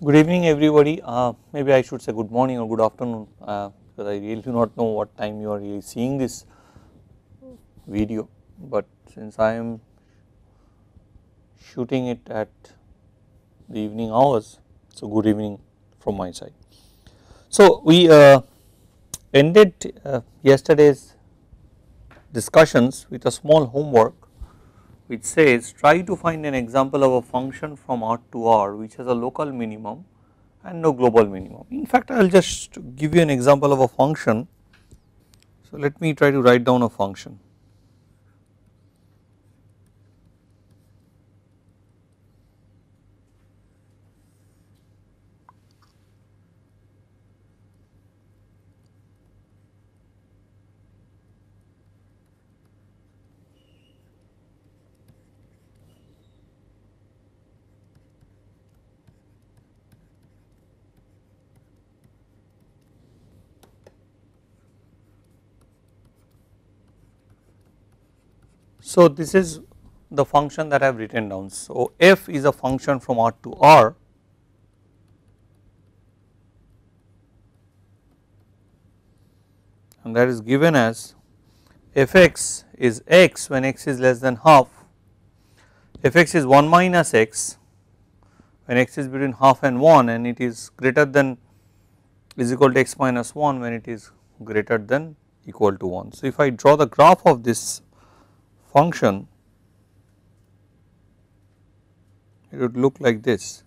Good evening everybody, maybe I should say good morning or good afternoon because I really do not know what time you are really seeing this video, but since I am shooting it at the evening hours, so good evening from my side. So we ended yesterday's discussions with a small homework which says try to find an example of a function from R to R which has a local minimum and no global minimum. In fact, I will just give you an example of a function. So let me try to write down a function. So this is the function that I have written down. So f is a function from R to R and that is given as fx is x when x is less than half, fx is 1 minus x when x is between half and 1 and it is greater than is equal to x minus 1 when it is greater than equal to 1. So if I draw the graph of this function, it would look like this.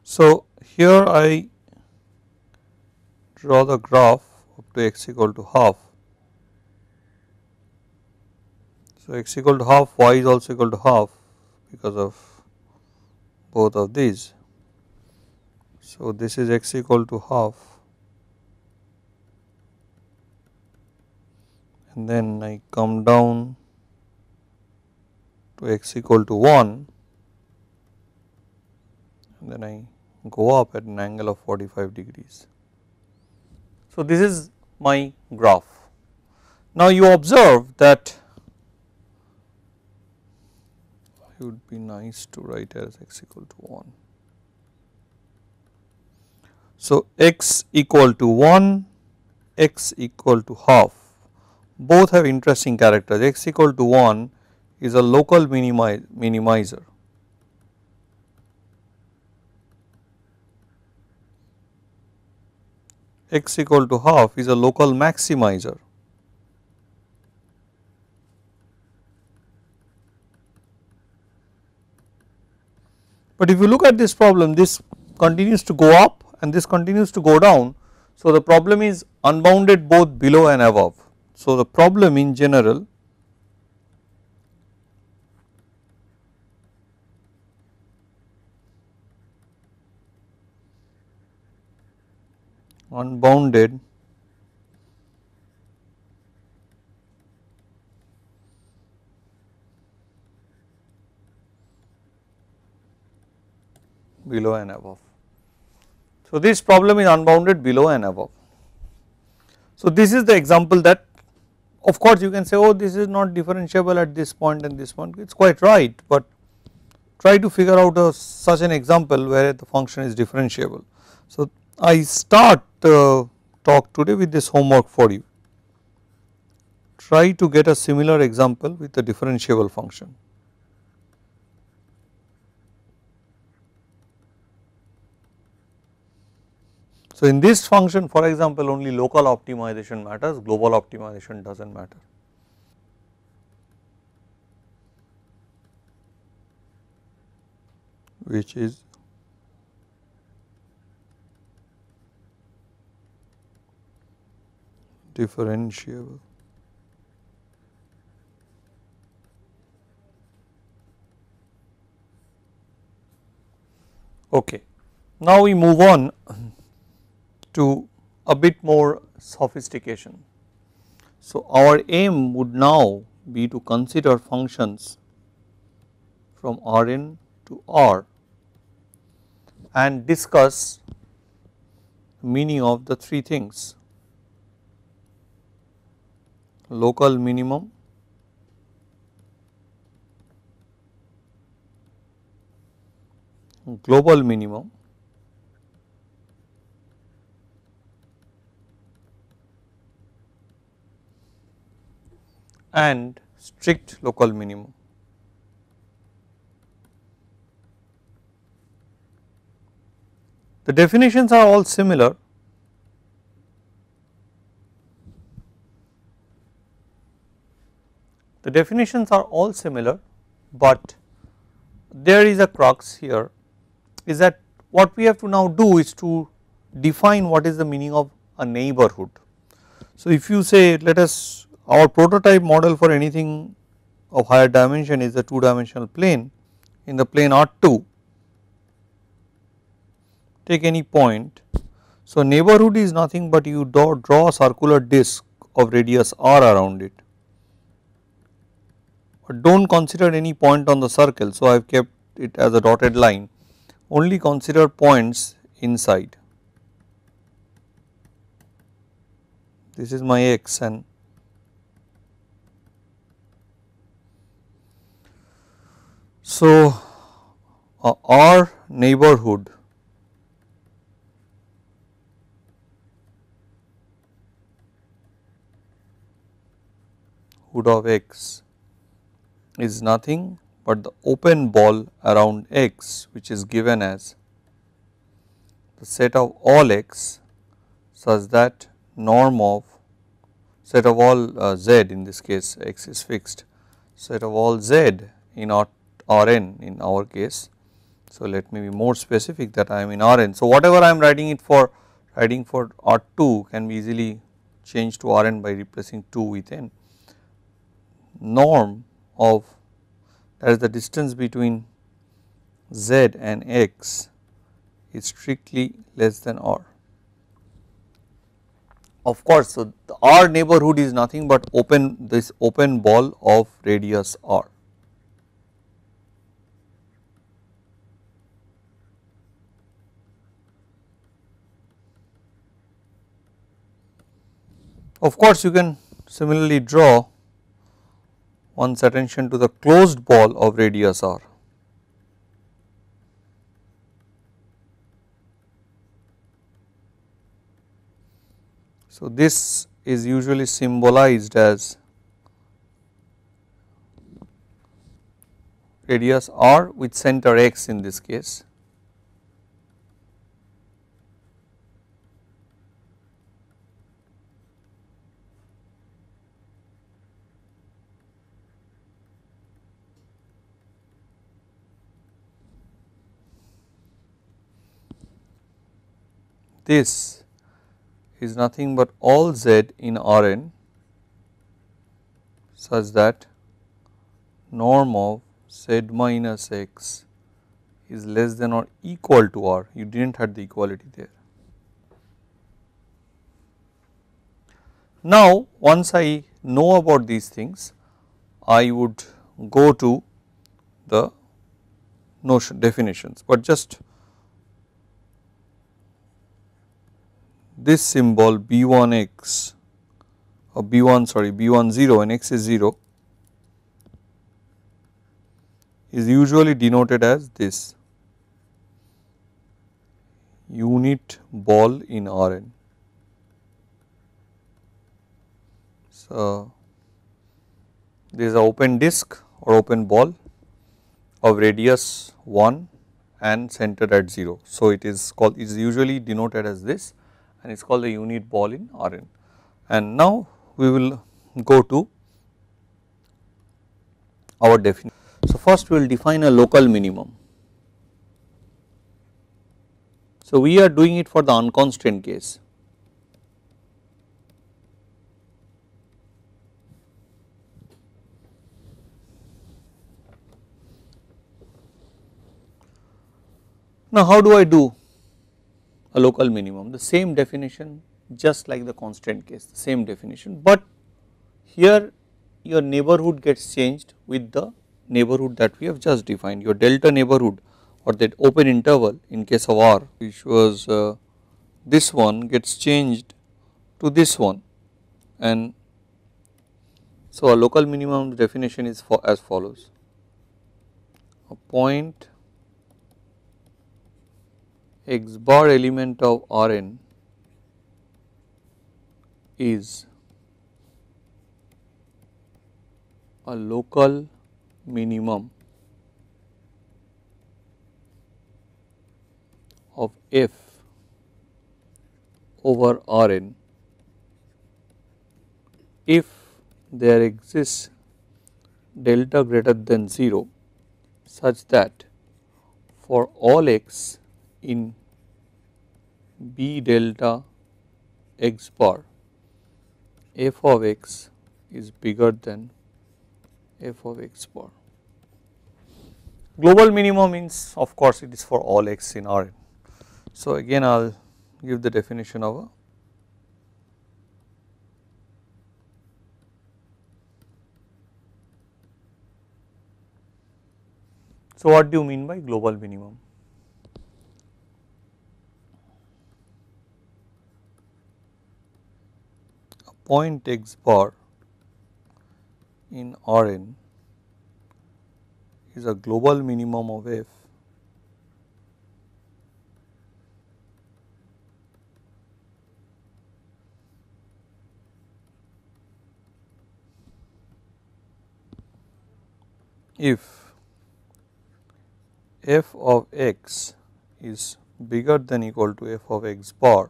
So here I draw the graph up to x equal to half. So x equal to half, y is also equal to half because of both of these. So this is x equal to half and then I come down to x equal to 1 and then I go up at an angle of 45 degrees. So this is my graph. Now you observe that it would be nice to write as x equal to 1. So x equal to 1, x equal to half, both have interesting characters. X equal to 1 is a local minimizer. X equal to half is a local maximizer. But if you look at this problem, this continues to go up and this continues to go down. So the problem is unbounded both below and above. So the problem in general unbounded below and above. So this problem is unbounded below and above. So this is the example that, of course you can say, oh, this is not differentiable at this point and this point, it is quite right, but try to figure out such an example where the function is differentiable. So I start talk today with this homework for you. Try to get a similar example with a differentiable function. So in this function, for example, only local optimization matters, global optimization does not matter. Which is differentiable. Okay. Now we move on to a bit more sophistication. So our aim would now be to consider functions from Rn to R and discuss meaning of the three things: local minimum, global minimum and strict local minimum. The definitions are all similar. The definitions are all similar, but there is a crux here, is that what we have to now do is to define what is the meaning of a neighborhood. So, if you say, let us, our prototype model for anything of higher dimension is the 2-dimensional plane. In the plane R2, take any point. So, neighborhood is nothing but you draw a circular disc of radius r around it, but do not consider any point on the circle. So, I have kept it as a dotted line, only consider points inside. This is my x, and so our neighborhood of x is nothing but the open ball around x, which is given as the set of all x such that norm of set of all z, in this case x is fixed, set of all z in Rn in our case. So, let me be more specific that I am in Rn. So, whatever I am writing it for, writing for R2 can be easily changed to Rn by replacing 2 with n. Norm of, that is the distance between z and x, is strictly less than r. Of course, so the R neighborhood is nothing but this open ball of radius r. Of course, you can similarly draw one's attention to the closed ball of radius r. So, this is usually symbolized as radius r with center x in this case. This is nothing but all z in Rn such that norm of z minus x is less than or equal to r. You did not have the equality there. Now, once I know about these things, I would go to the notion definitions, but just this symbol B1x or B10 when x is 0 is usually denoted as this unit ball in Rn. So, there is an open disc or open ball of radius 1 and centered at 0. So, it is usually denoted as this, and it is called the unit ball in Rn. And now, we will go to our definition. So, first we will define a local minimum. So, we are doing it for the unconstrained case. Now, how do I do a local minimum? The same definition, just like the constraint case, the same definition, but here your neighborhood gets changed with the neighborhood that we have just defined. Your delta neighborhood or that open interval in case of R, which was this one, gets changed to this one, and so a local minimum definition is as follows: a point x bar element of Rn is a local minimum of f over Rn if there exists delta greater than 0 such that for all x in B delta x bar f of x is bigger than f of x bar. Global minimum means of course it is for all x in Rn. So again I will give the definition of a so what do you mean by global minimum? A point x bar in Rn is a global minimum of f if f of x is bigger than equal to f of x bar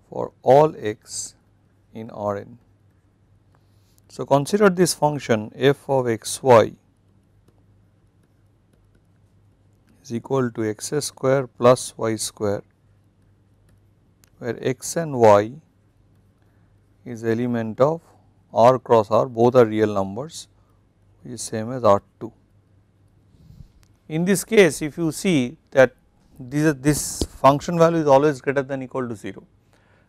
for all x in Rn. So consider this function f of xy is equal to x square plus y square, where x and y is element of r cross r, both are real numbers, which is same as R2. In this case, if you see that this function value is always greater than equal to 0,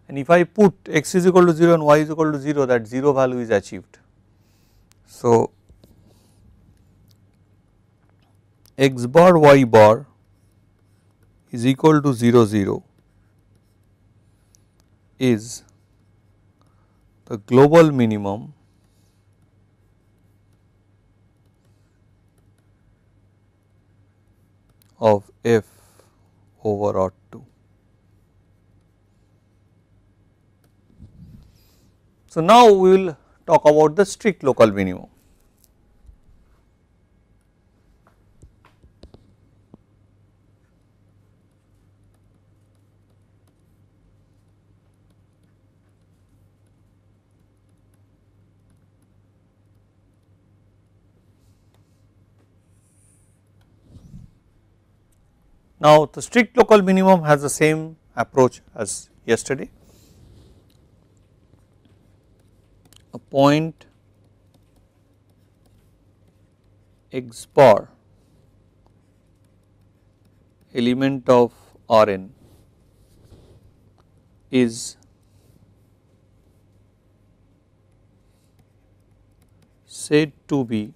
and if I put x is equal to 0 and y is equal to 0, that 0 value is achieved. So x bar y bar is equal to 0 0 is the global minimum of f over R2. So now we will talk about the strict local minimum. Now the strict local minimum has the same approach as yesterday. A point x bar element of Rn is said to be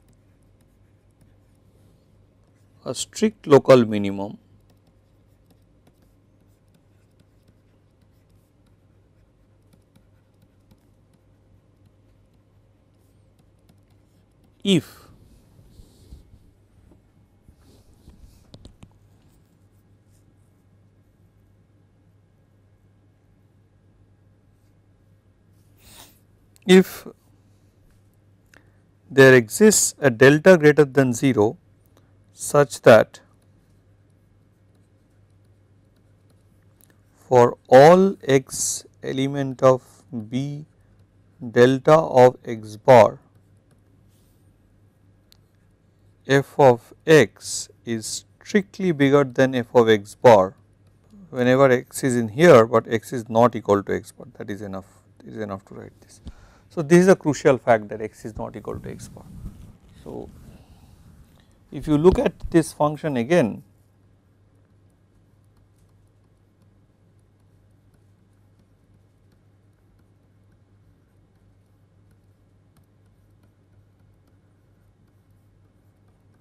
a strict local minimum if there exists a delta greater than 0 such that for all x element of B delta of x bar f of x is strictly bigger than f of x bar whenever x is in here, but x is not equal to x bar, that is enough to write this. So this is a crucial fact that x is not equal to x bar. So if you look at this function again,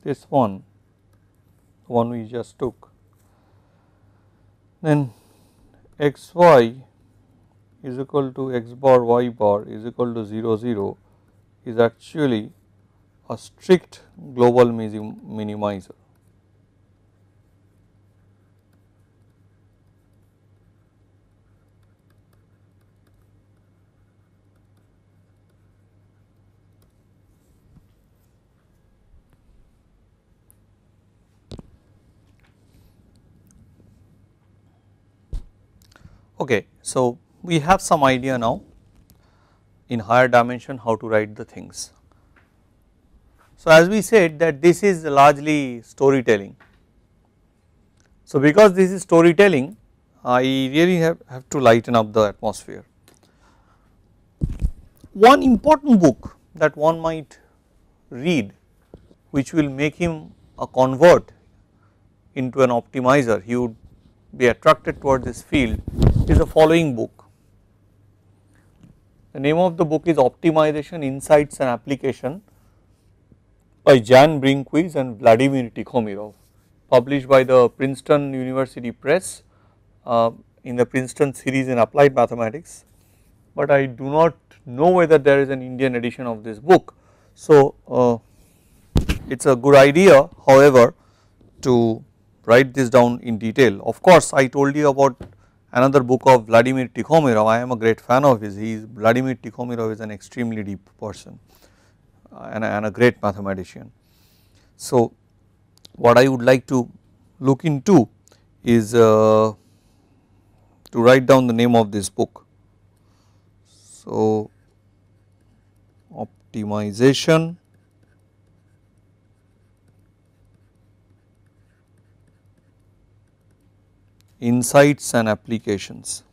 this one, the one we just took, then xy is equal to x bar y bar is equal to 0 0 is actually a strict global minimizer. Okay, so we have some idea now in higher dimension how to write the things. So as we said that this is largely storytelling. So because this is storytelling, I really have to lighten up the atmosphere. One important book that one might read which will make him a convert into an optimizer, he would be attracted toward this field, is the following book. The name of the book is Optimization Insights and Application by Jan Brinquist and Vladimir Tikhomirov, published by the Princeton University Press in the Princeton series in applied mathematics, but I do not know whether there is an Indian edition of this book. So it is a good idea, however, to write this down in detail. Of course, I told you about another book of Vladimir Tikhomirov. I am a great fan of his. Vladimir Tikhomirov is an extremely deep person and a great mathematician. So what I would like to look into is to write down the name of this book. So optimization insights and applications.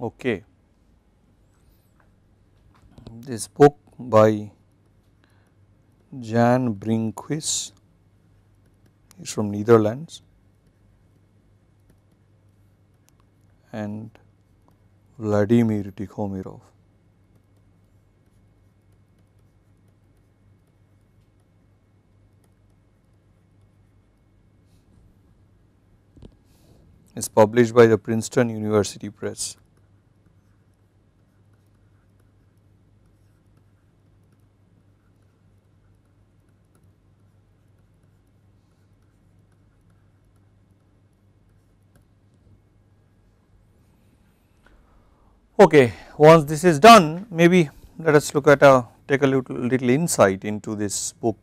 Okay. This book by Jan Brinquist is from Netherlands and Vladimir Tikhomirov. Is published by the Princeton University Press. Okay, once this is done, maybe let us look at take a little insight into this book.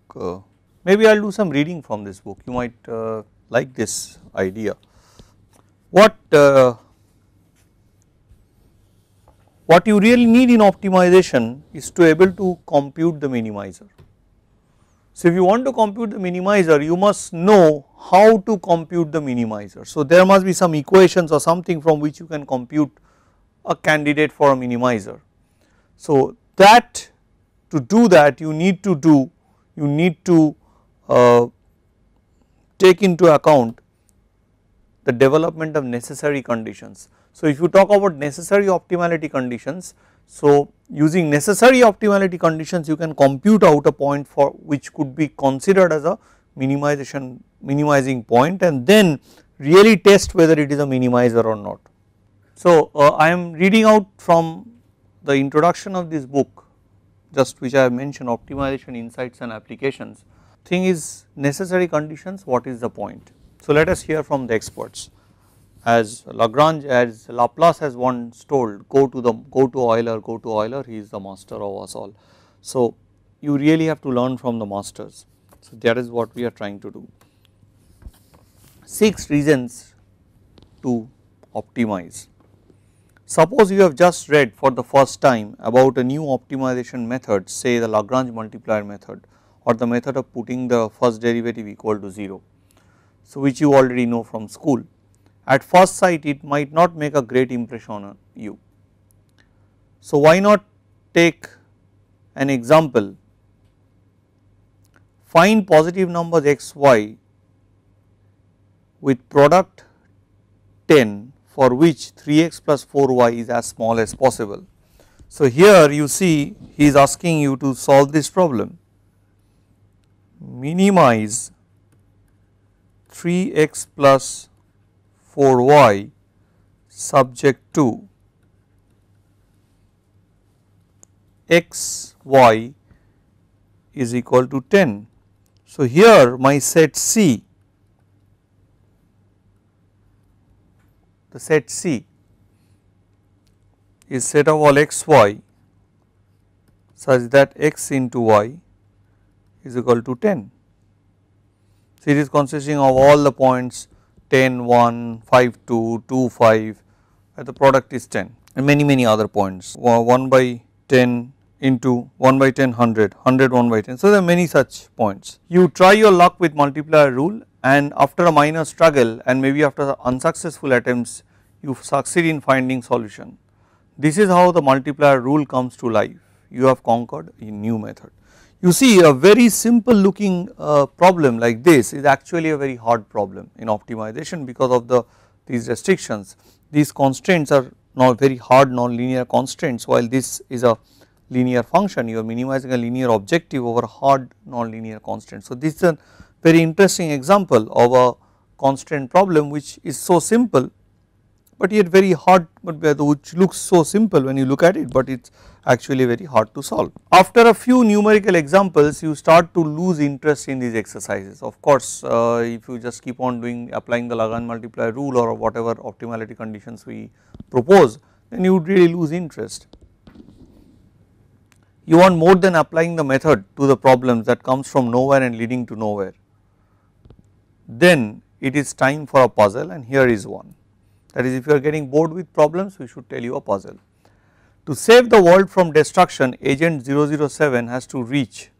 Maybe I will do some reading from this book. You might like this idea. What you really need in optimization is to able to compute the minimizer. So if you want to compute the minimizer, you must know how to compute the minimizer. So there must be some equations or something from which you can compute a candidate for a minimizer. So that to do that you need to take into account the development of necessary conditions. So if you talk about necessary optimality conditions, so using necessary optimality conditions you can compute out a point for which could be considered as a minimizing point and then really test whether it is a minimizer or not. So I am reading out from the introduction of this book, just which I have mentioned, optimization insights and applications. Thing is necessary conditions, what is the point? So let us hear from the experts. As Laplace has once told, go to Euler, he is the master of us all. So you really have to learn from the masters. So that is what we are trying to do. 6 reasons to optimize. Suppose you have just read for the first time about a new optimization method, say the Lagrange multiplier method or the method of putting the first derivative equal to 0, so which you already know from school. At first sight it might not make a great impression on you. So why not take an example, find positive numbers x, y with product 10 for which 3x plus 4y is as small as possible. So here you see he is asking you to solve this problem, minimize 3x plus 4y subject to x, y is equal to 10. So, here my set C, the set C is set of all x y such that x into y is equal to 10. So, it is consisting of all the points 10, 1, 5, 2, 2, 5, and the product is 10 and many other points 1 by 10 into 1 by 10 100, 100 1 by 10. So, there are many such points. You try your luck with multiplier rule, and after a minor struggle and maybe after unsuccessful attempts you succeed in finding solution. This is how the multiplier rule comes to life. You have conquered a new method. You see, a very simple looking problem like this is actually a very hard problem in optimization because of these restrictions. These constraints are not very hard non-linear constraints, while this is a linear function. You are minimizing a linear objective over a hard non-linear constraint. So, this is a very interesting example of a constraint problem which is so simple, but yet very hard, but which looks so simple when you look at it, but it is actually very hard to solve. After a few numerical examples you start to lose interest in these exercises. Of course, if you just keep on applying the Lagrange multiplier rule or whatever optimality conditions we propose, then you would really lose interest. You want more than applying the method to the problems that comes from nowhere and leading to nowhere. Then it is time for a puzzle, and here is one. That is, if you are getting bored with problems, we should tell you a puzzle. To save the world from destruction, agent 007 has to reach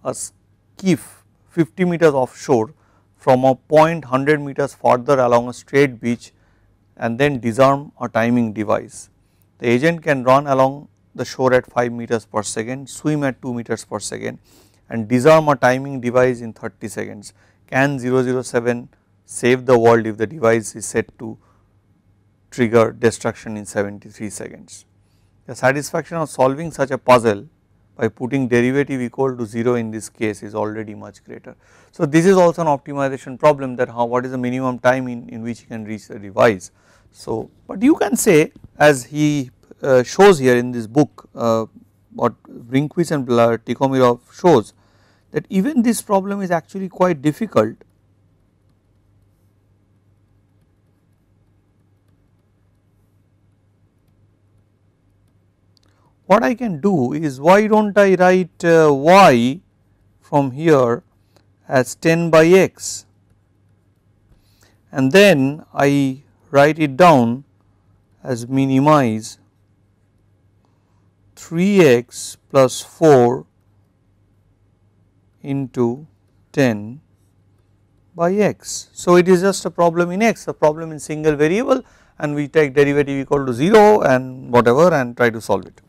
a skiff 50 meters offshore from a point 100 meters further along a straight beach and then disarm a timing device. The agent can run along the shore at 5 meters per second, swim at 2 meters per second and disarm a timing device in 30 seconds. Can 007 save the world if the device is set to trigger destruction in 73 seconds? The satisfaction of solving such a puzzle by putting derivative equal to 0 in this case is already much greater. So, this is also an optimization problem, that what is the minimum time in which you can reach the device. So, but you can say, as he shows here in this book, what Brinquist and Tikhomirov shows, that even this problem is actually quite difficult. What I can do is, why do not I write y from here as 10 by x, and then I write it down as minimize 3x plus 4 into 10 by x. So, it is just a problem in x, a problem in single variable, and we take derivative equal to 0 and whatever and try to solve it.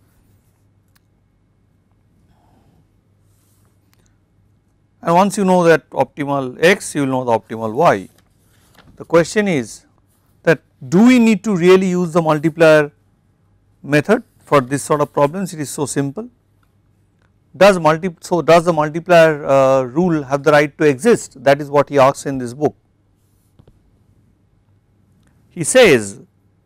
And once you know that optimal x, you will know the optimal y. The question is that, do we need to really use the multiplier method for this sort of problems? It is so simple. Does the multiplier rule have the right to exist? That is what he asks in this book. He says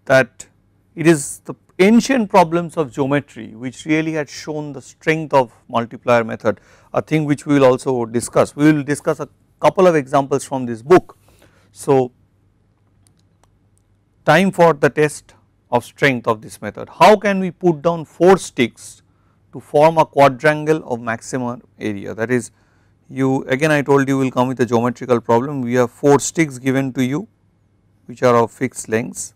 that it is the ancient problems of geometry which really had shown the strength of multiplier method, a thing which we will also discuss. We will discuss a couple of examples from this book. So, time for the test of strength of this method. How can we put down 4 sticks to form a quadrangle of maximum area? That is, you again, I told you, will come with a geometrical problem. We have 4 sticks given to you which are of fixed lengths.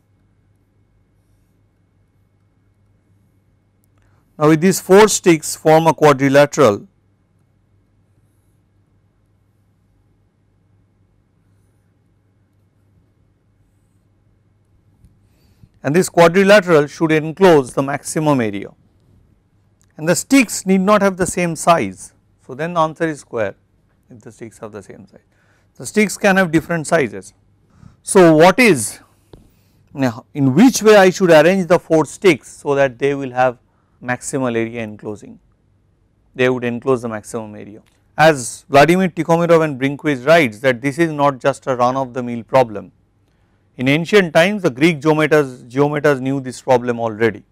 Now, with these 4 sticks form a quadrilateral, and this quadrilateral should enclose the maximum area, and the sticks need not have the same size. So, then the answer is square if the sticks have the same size. The sticks can have different sizes. So, what is, now in which way I should arrange the 4 sticks so that they will have maximal area enclosing, they would enclose the maximum area. As Vladimir Tikhomirov and Brinquist writes, that this is not just a run of the mill problem. In ancient times, the Greek geometers knew this problem already.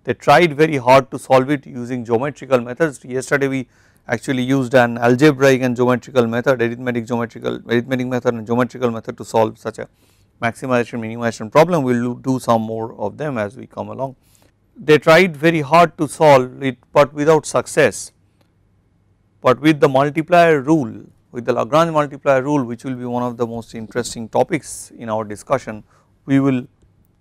They tried very hard to solve it using geometrical methods. Yesterday we actually used an algebraic and geometrical method, arithmetic method and geometrical method to solve such a maximization minimization problem. We will do some more of them as we come along. They tried very hard to solve it, but without success, but with the multiplier rule, with the Lagrange multiplier rule, which will be one of the most interesting topics in our discussion, we will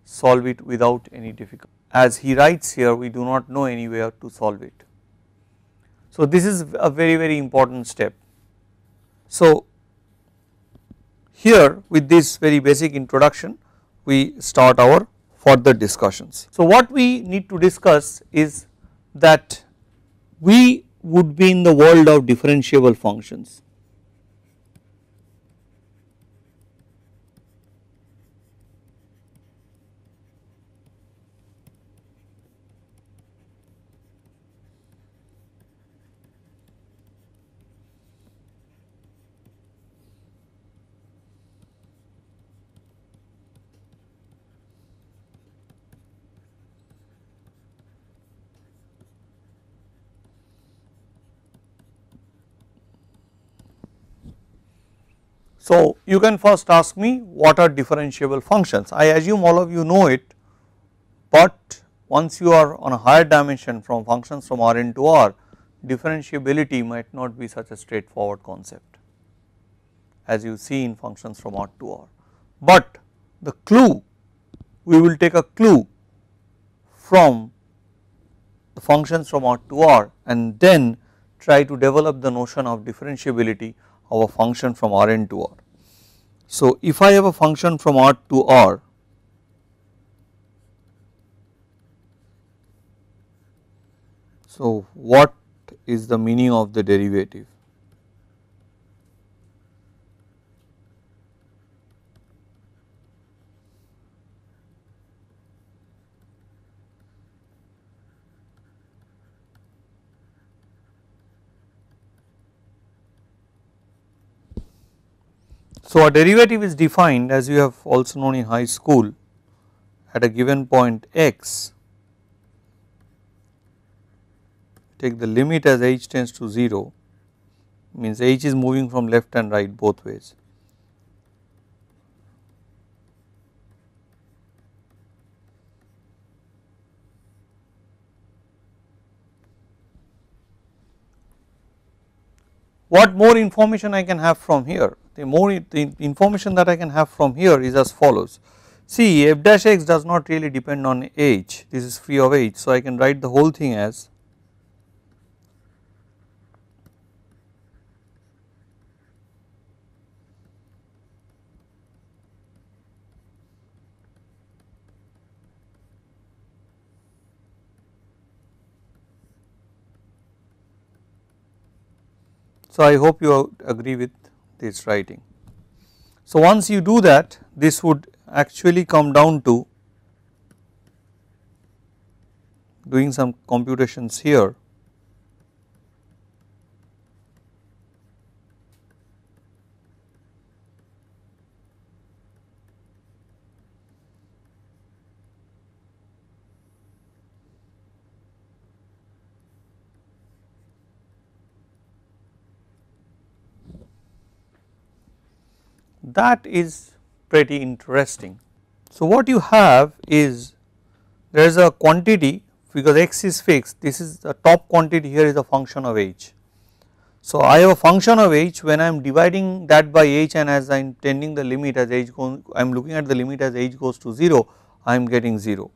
solve it without any difficulty. As he writes here, we do not know any way to solve it. So this is a very important step. So here with this very basic introduction, we start our further discussions. So what we need to discuss is that we would be in the world of differentiable functions. So you can first ask me what are differentiable functions. I assume all of you know it, but once you are on a higher dimension from functions from Rn to R, differentiability might not be such a straightforward concept as you see in functions from R to R. But the clue, we will take a clue from the functions from R to R and then try to develop the notion of differentiability of a function from Rn to R. So if I have a function from R to R, so what is the meaning of the derivative? So a derivative is defined, as you have also known in high school, at a given point x, take the limit as h tends to 0, means h is moving from left and right both ways. What more information I can have from here? The information that I can have from here is as follows. See, f dash x does not really depend on h, this is free of h. So I can write the whole thing as so I hope you agree with this writing. So once you do that, this would actually come down to doing some computations here. That is pretty interesting. So what you have is there is a quantity, because x is fixed, this is the top quantity here is a function of h. So I have a function of h, when I am dividing that by h and as I am tending the limit as h goes, I am looking at the limit as h goes to 0, I am getting 0.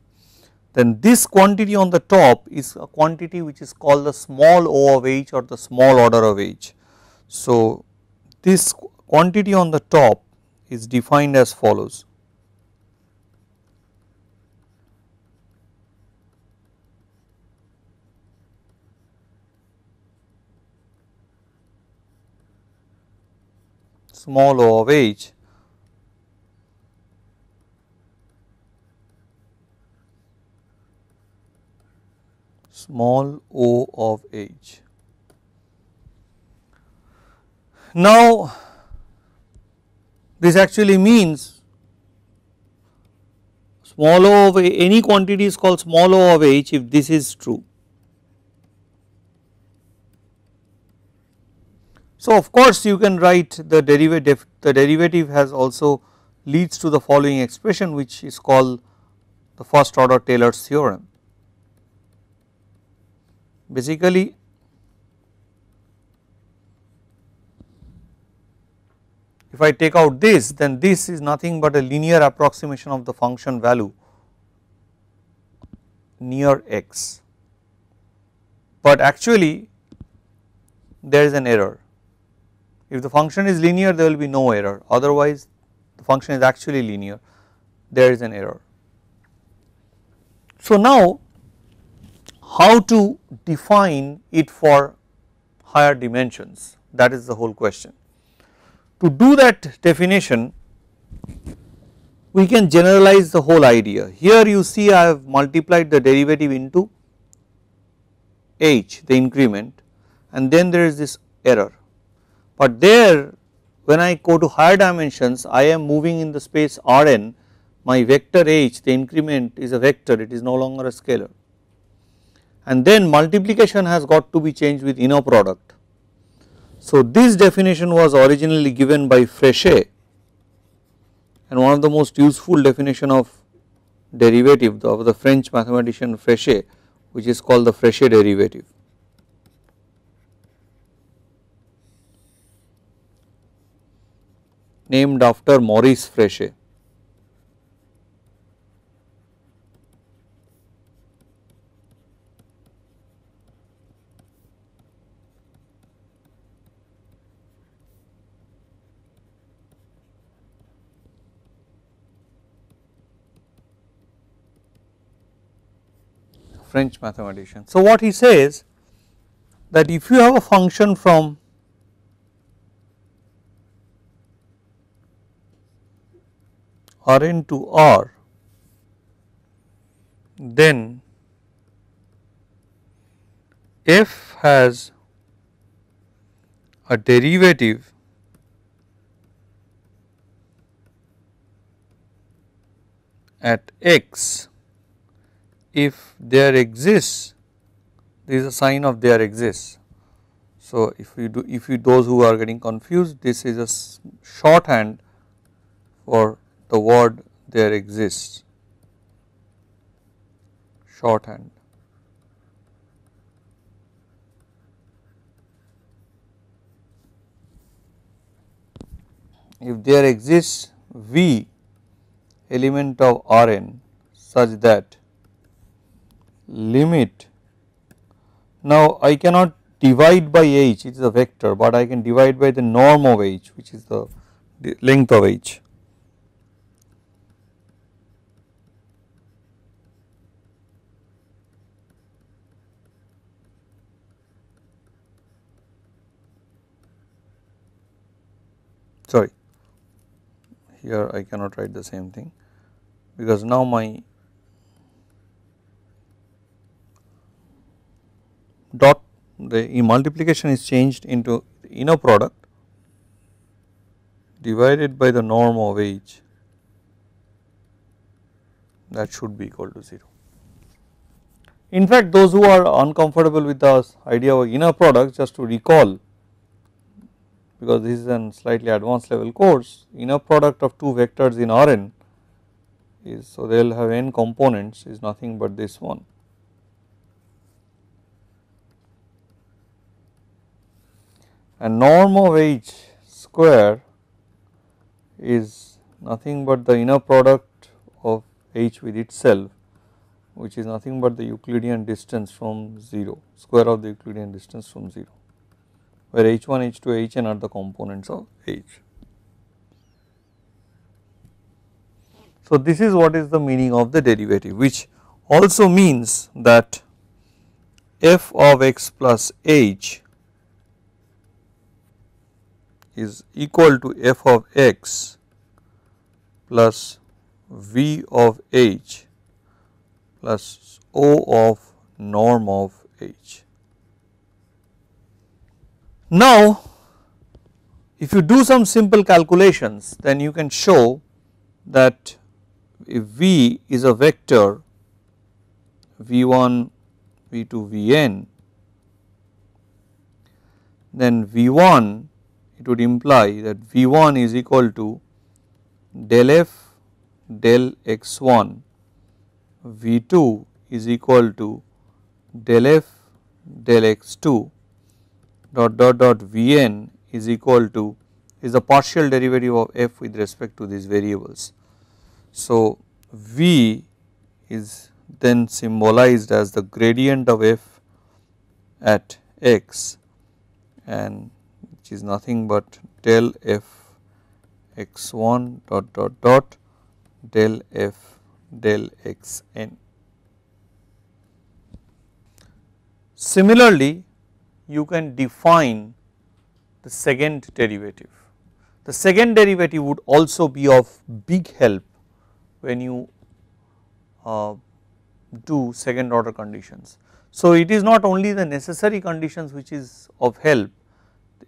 Then this quantity on the top is a quantity which is called the small o of h or the small order of h. So this quantity on the top is defined as follows. Small o of h small o of h. Now this actually means small o of any quantity is called small o of h if this is true. So, of course, you can write the derivative has also leads to the following expression, which is called the first order Taylor's theorem. Basically, if I take out this, then this is nothing but a linear approximation of the function value near x, but actually there is an error. If the function is linear, there will be no error, otherwise the function is actually linear, there is an error. So, now how to define it for higher dimensions, that is the whole question. To do that definition, we can generalize the whole idea. Here you see I have multiplied the derivative into h, the increment, and then there is this error, but there when I go to higher dimensions, I am moving in the space Rn, my vector h, the increment is a vector, it is no longer a scalar, and then multiplication has got to be changed with inner product. So, this definition was originally given by Fréchet, and one of the most useful definition of derivative of the French mathematician Fréchet, which is called the Fréchet derivative. Named after Maurice Fréchet. French mathematician. So, what he says that if you have a function from Rn to R, then f has a derivative at x if there exists, this is a sign of there exists. So, if you those who are getting confused, this is a shorthand for the word there exists, shorthand. If there exists V element of Rn such that limit, now I cannot divide by h, it is a vector, but I can divide by the norm of h, which is the length of h. Sorry, here I cannot write the same thing, because now my dot, the multiplication is changed into inner product divided by the norm of h, that should be equal to 0. In fact, those who are uncomfortable with the idea of inner product, just to recall, because this is a slightly advanced level course, inner product of two vectors in Rn is, so they will have n components, is nothing but this one. And norm of h square is nothing but the inner product of h with itself, which is nothing but the Euclidean distance from 0, square of the Euclidean distance from 0, where h1, h2, hn are the components of h. So, this is what is the meaning of the derivative, which also means that f of x plus h is equal to f of x plus v of h plus O of norm of h. Now, if you do some simple calculations, then you can show that if V is a vector V1, V2, Vn, then V1 it would imply that V1 is equal to del f del x1, V2 is equal to del f del x2 dot dot dot Vn is equal to is the partial derivative of f with respect to these variables. So, V is then symbolized as the gradient of f at x, and which is nothing but del f x1 dot dot dot del f del xn. Similarly, you can define the second derivative. The second derivative would also be of big help when you do second order conditions. So, it is not only the necessary conditions which is of help,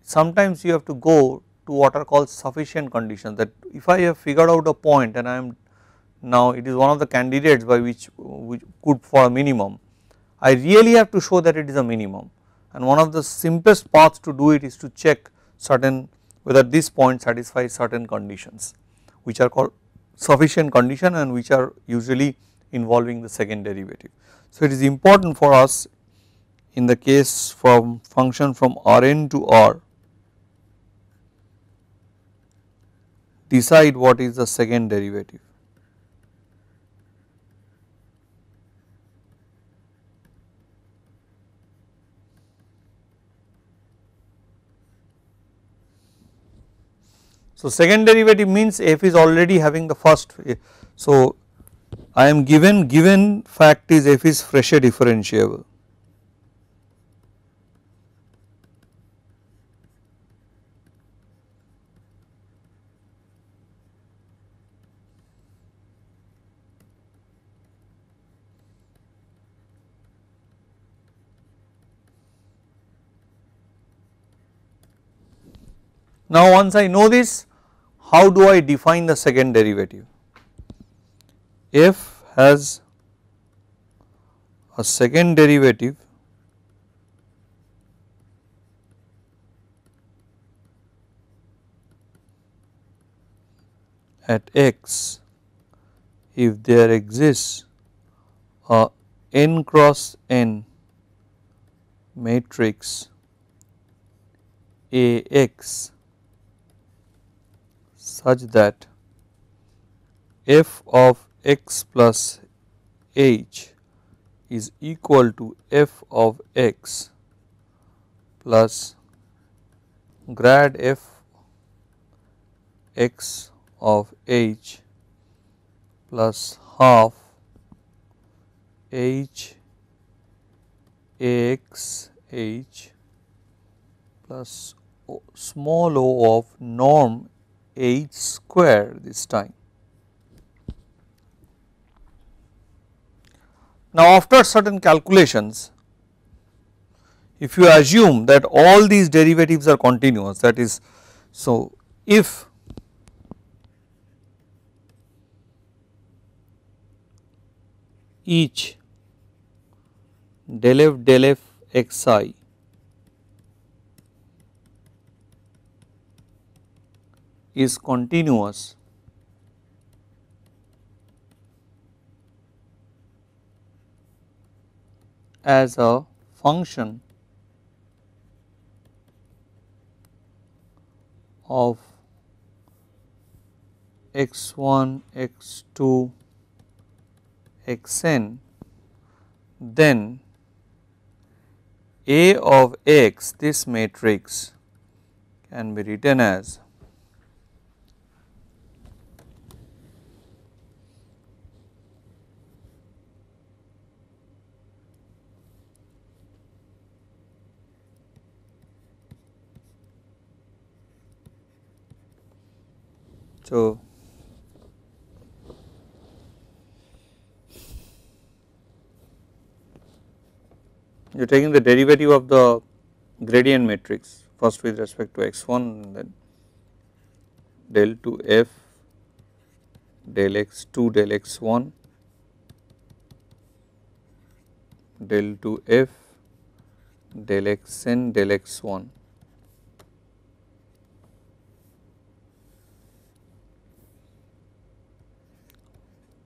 sometimes you have to go to what are called sufficient conditions, that if I have figured out a point and I am now it is one of the candidates by which could for a minimum, I really have to show that it is a minimum, and one of the simplest paths to do it is to check certain whether this point satisfies certain conditions which are called sufficient condition and which are usually involving the second derivative. So, it is important for us in the case from function from Rn to R decide what is the second derivative. So, second derivative means f is already having the first. So, I am given fact is f is Fresher differentiable. Now, once I know this, how do I define the second derivative? F has a second derivative at x if there exists a n cross n matrix Ax such that f of x plus h is equal to f of x plus grad f x of h plus half h Ax h plus small o of norm h square this time. Now, after certain calculations, if you assume that all these derivatives are continuous, that is, so if each del f xi is continuous as a function of x1, x2, xn, then A of x, this matrix, can be written as so you are taking the derivative of the gradient matrix first with respect to x1 and then del to f del x2 del x1 del to f del xn del x1.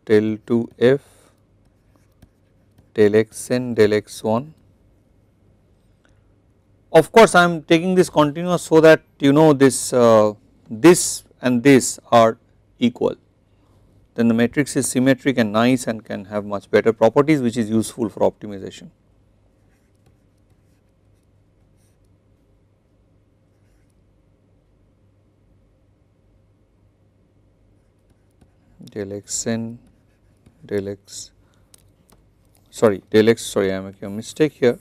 del 2 f del xn del x1. Of course, I am taking this continuous so that you know this this and this are equal, then the matrix is symmetric and nice and can have much better properties, which is useful for optimization. Del xn del x, sorry del x, sorry I am making a mistake here,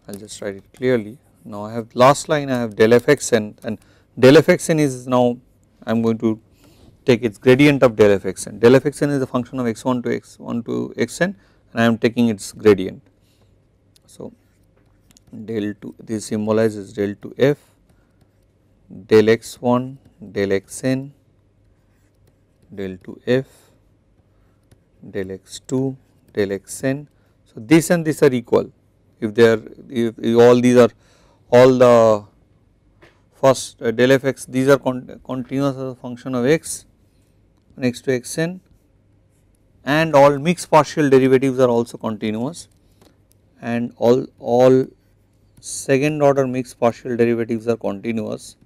I will just write it clearly. Now I have last line, I have del fxn, and del fxn is now I am going to take its gradient of del fxn. Del fxn is a function of x1 to x1 to xn, and I am taking its gradient. So del 2, this symbolizes del 2 f del x1 del xn del 2 f del x2 del xn. So this and this are equal if they are, if all these are, all the first del fx, these are continuous as a function of x next to xn, and all mixed partial derivatives are also continuous, and all second order mixed partial derivatives are continuous.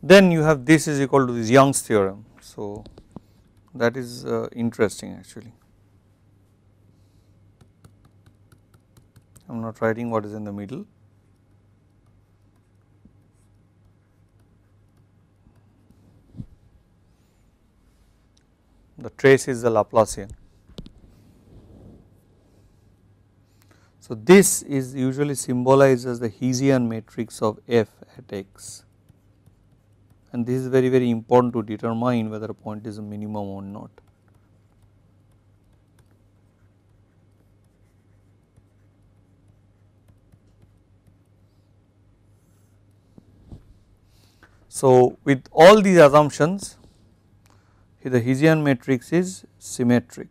Then you have this is equal to this Young's theorem. So that is interesting actually. I am not writing what is in the middle. The trace is the Laplacian. So this is usually symbolized as the Hessian matrix of f at x, and this is very important to determine whether a point is a minimum or not. So with all these assumptions, the Hessian matrix is symmetric.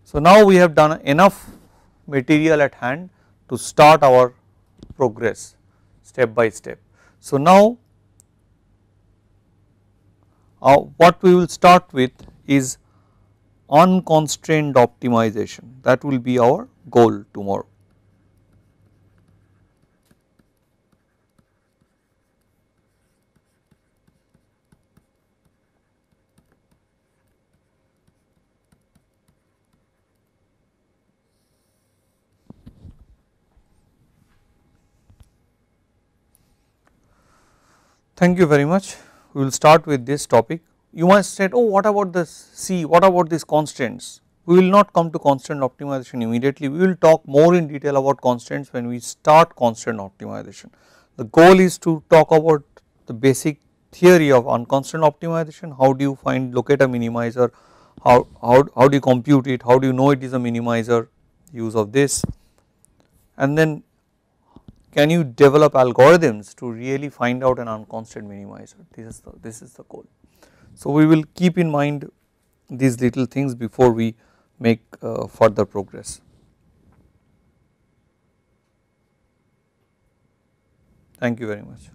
So now we have done enough material at hand to start our progress step by step. So now what we will start with is unconstrained optimization. That will be our goal tomorrow. Thank you very much. We will start with this topic. You must say, oh, what about this C, what about these constants? We will not come to constant optimization immediately. We will talk more in detail about constants when we start constant optimization. The goal is to talk about the basic theory of unconstant optimization. How do you find, locate a minimizer, how do you compute it, how do you know it is a minimizer, use of this, and then can you develop algorithms to really find out an unconstant minimizer. This is the goal. So we will keep in mind these little things before we make further progress. Thank you very much.